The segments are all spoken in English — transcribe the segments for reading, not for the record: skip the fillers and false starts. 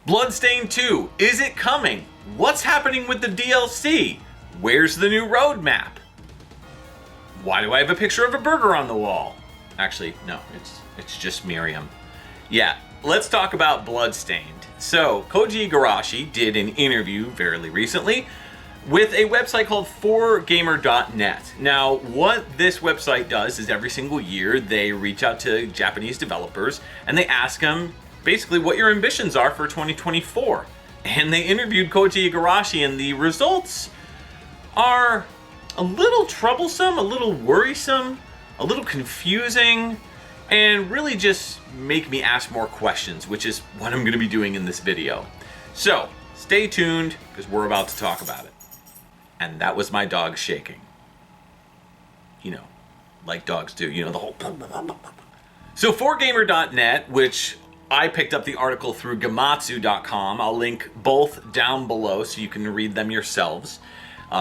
Bloodstained 2, is it coming? What's happening with the DLC? Where's the new roadmap? Why do I have a picture of a burger on the wall? Actually, no, it's just Miriam. Yeah, let's talk about Bloodstained. So, Koji Igarashi did an interview fairly recently with a website called 4gamer.net. Now, what this website does is every single year they reach out to Japanese developers and they ask them basically what your ambitions are for 2024. And they interviewed Koji Igarashi, and the results are a little troublesome, a little worrisome, a little confusing, and really just make me ask more questions, which is what I'm going to be doing in this video. So, stay tuned, because we're about to talk about it. And that was my dog shaking. You know, like dogs do, you know, the whole... So 4gamer.net, which I picked up the article through Gematsu.com. I'll link both down below so you can read them yourselves.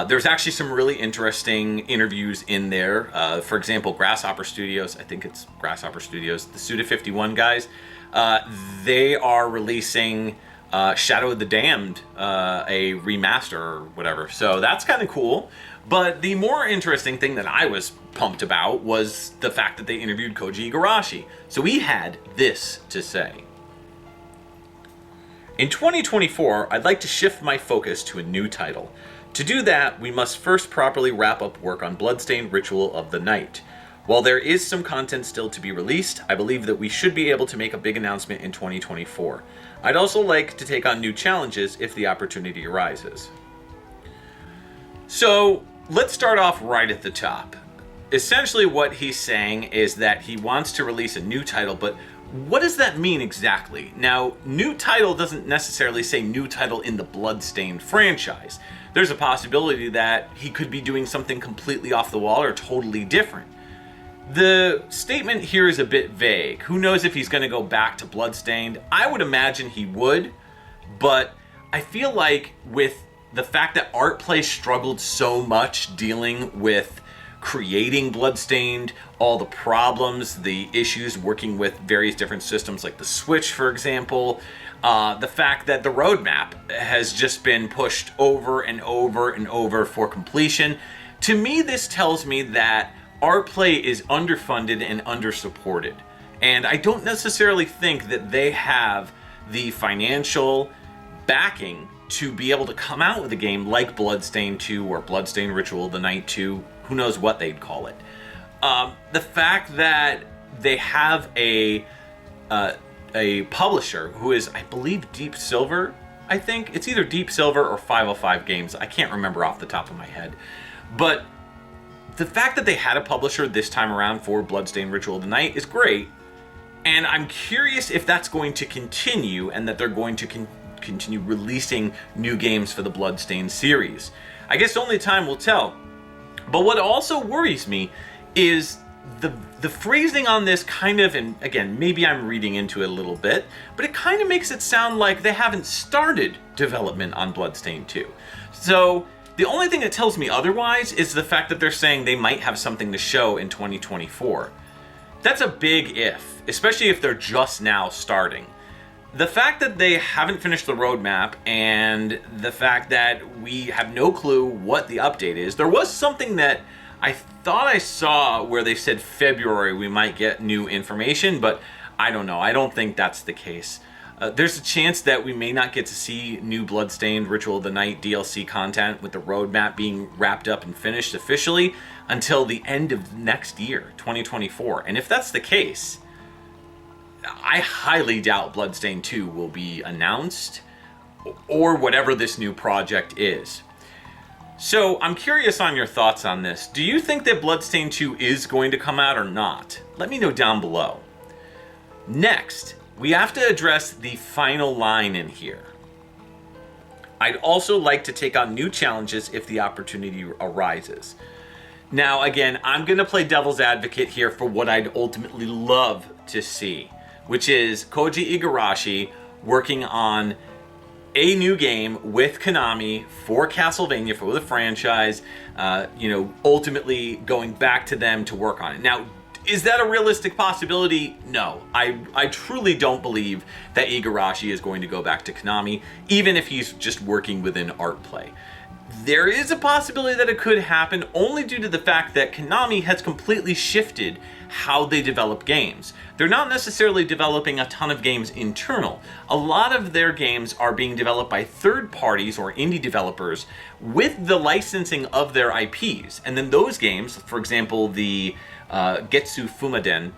There's actually some really interesting interviews in there. For example, Grasshopper Studios, I think it's Grasshopper Studios, the Suda51 guys, they are releasing Shadow of the Damned, a remaster or whatever. So that's kind of cool. But the more interesting thing that I was pumped about was the fact that they interviewed Koji Igarashi. So he had this to say. In 2024, I'd like to shift my focus to a new title. To do that, we must first properly wrap up work on Bloodstained Ritual of the Night. While there is some content still to be released, I believe that we should be able to make a big announcement in 2024. I'd also like to take on new challenges if the opportunity arises. So, let's start off right at the top. Essentially what he's saying is that he wants to release a new title, but what does that mean exactly? Now, new title doesn't necessarily say new title in the Bloodstained franchise. There's a possibility that he could be doing something completely off the wall or totally different. The statement here is a bit vague. Who knows if he's going to go back to Bloodstained? I would imagine he would, but I feel like with the fact that Artplay struggled so much dealing with creating Bloodstained, all the problems, the issues working with various different systems like the Switch, for example, the fact that the roadmap has just been pushed over and over and over for completion. To me, this tells me that Artplay is underfunded and undersupported. And I don't necessarily think that they have the financial backing to be able to come out with a game like Bloodstained 2 or Bloodstained Ritual of the Night 2, who knows what they'd call it. The fact that they have a publisher who is, I believe, Deep Silver, I think. It's either Deep Silver or 505 Games. I can't remember off the top of my head. But the fact that they had a publisher this time around for Bloodstained Ritual of the Night is great. And I'm curious if that's going to continue and that they're going to continue releasing new games for the Bloodstained series. I guess only time will tell. But what also worries me is the phrasing on this kind of, and again, maybe I'm reading into it a little bit, but it kind of makes it sound like they haven't started development on Bloodstained 2. So the only thing that tells me otherwise is the fact that they're saying they might have something to show in 2024. That's a big if, especially if they're just now starting. The fact that they haven't finished the roadmap and the fact that we have no clue what the update is. There was something that I thought I saw where they said February we might get new information, but I don't know. I don't think that's the case. There's a chance that we may not get to see new Bloodstained Ritual of the Night DLC content with the roadmap being wrapped up and finished officially until the end of next year, 2024. And if that's the case, I highly doubt Bloodstained 2 will be announced or whatever this new project is. So I'm curious on your thoughts on this. Do you think that Bloodstained 2 is going to come out or not? Let me know down below. Next, we have to address the final line in here. I'd also like to take on new challenges if the opportunity arises. Now, again, I'm going to play devil's advocate here for what I'd ultimately love to see, which is Koji Igarashi working on a new game with Konami for Castlevania, for the franchise, ultimately going back to them to work on it. Now, Is that a realistic possibility? No. I truly don't believe that Igarashi is going to go back to Konami, even if he's just working within Artplay. There is a possibility that it could happen only due to the fact that Konami has completely shifted how they develop games. They're not necessarily developing a ton of games internal. A lot of their games are being developed by third parties or indie developers with the licensing of their IPs. And then those games, for example, the Getsu Fumaden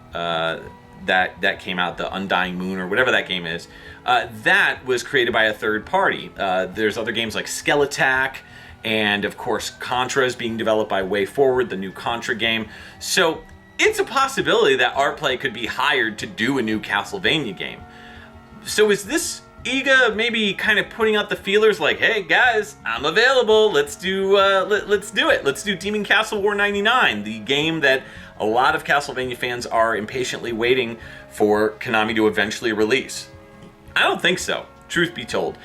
that came out, the Undying Moon or whatever that game is, that was created by a third party. There's other games like Skeletak, and of course Contra is being developed by Way Forward, the new Contra game. So it's a possibility that Artplay could be hired to do a new Castlevania game. So is this Iga maybe kind of putting out the feelers like, hey guys, I'm available, let's do it. Let's do Demon Castle War 99, the game that a lot of Castlevania fans are impatiently waiting for Konami to eventually release? I don't think so, truth be told.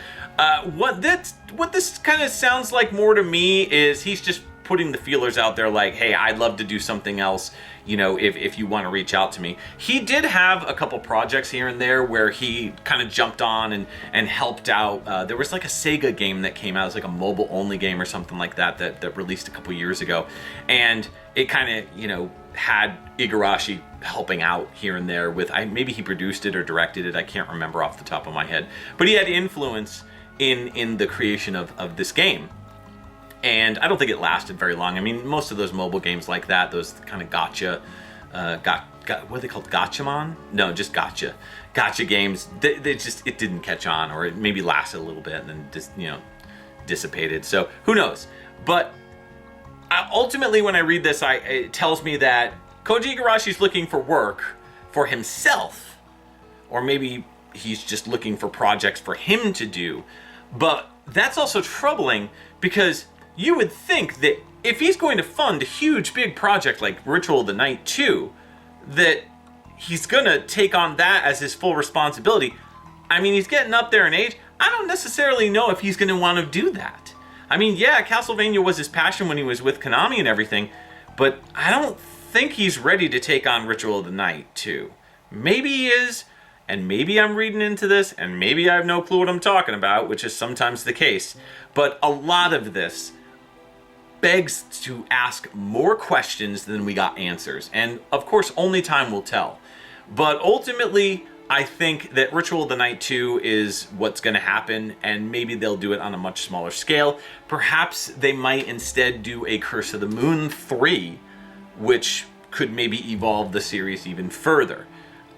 What this kind of sounds like more to me is he's just putting the feelers out there like, hey, I'd love to do something else, you know, if you want to reach out to me. He did have a couple projects here and there where he kind of jumped on and helped out. There was like a Sega game that came out, it was like a mobile only game or something like that released a couple years ago. And it kind of, you know, had Igarashi helping out here and there with, maybe he produced it or directed it, I can't remember off the top of my head. But he had influence in the creation of this game. And I don't think it lasted very long. I mean, most of those mobile games like that, those kind of gotcha, what are they called? Gotchamon? No, just gotcha. Gotcha games, it didn't catch on, or it maybe lasted a little bit and then just, you know, dissipated. So who knows? But ultimately, when I read this, it tells me that Koji Igarashi's looking for work for himself, or maybe he's just looking for projects for him to do. But that's also troubling because you would think that if he's going to fund a huge big project like Ritual of the Night 2, that he's gonna take on that as his full responsibility. I mean, he's getting up there in age. I don't necessarily know if he's gonna want to do that. I mean, yeah, Castlevania was his passion when he was with Konami and everything, but I don't think he's ready to take on Ritual of the Night 2. Maybe he is, and maybe I'm reading into this, and maybe I have no clue what I'm talking about, which is sometimes the case. But a lot of this begs to ask more questions than we got answers. And of course, only time will tell. But ultimately, I think that Ritual of the Night 2 is what's going to happen, and maybe they'll do it on a much smaller scale. Perhaps they might instead do a Curse of the Moon 3, which could maybe evolve the series even further.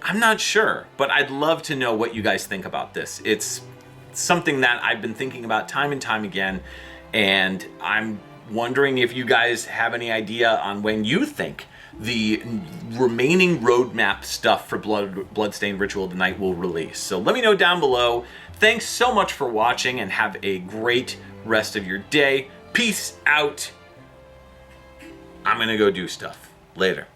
I'm not sure, but I'd love to know what you guys think about this. It's something that I've been thinking about time and time again, and I'm wondering if you guys have any idea on when you think the remaining roadmap stuff for Bloodstained Ritual of the Night will release. So let me know down below. Thanks so much for watching, and have a great rest of your day. Peace out. I'm gonna go do stuff. Later.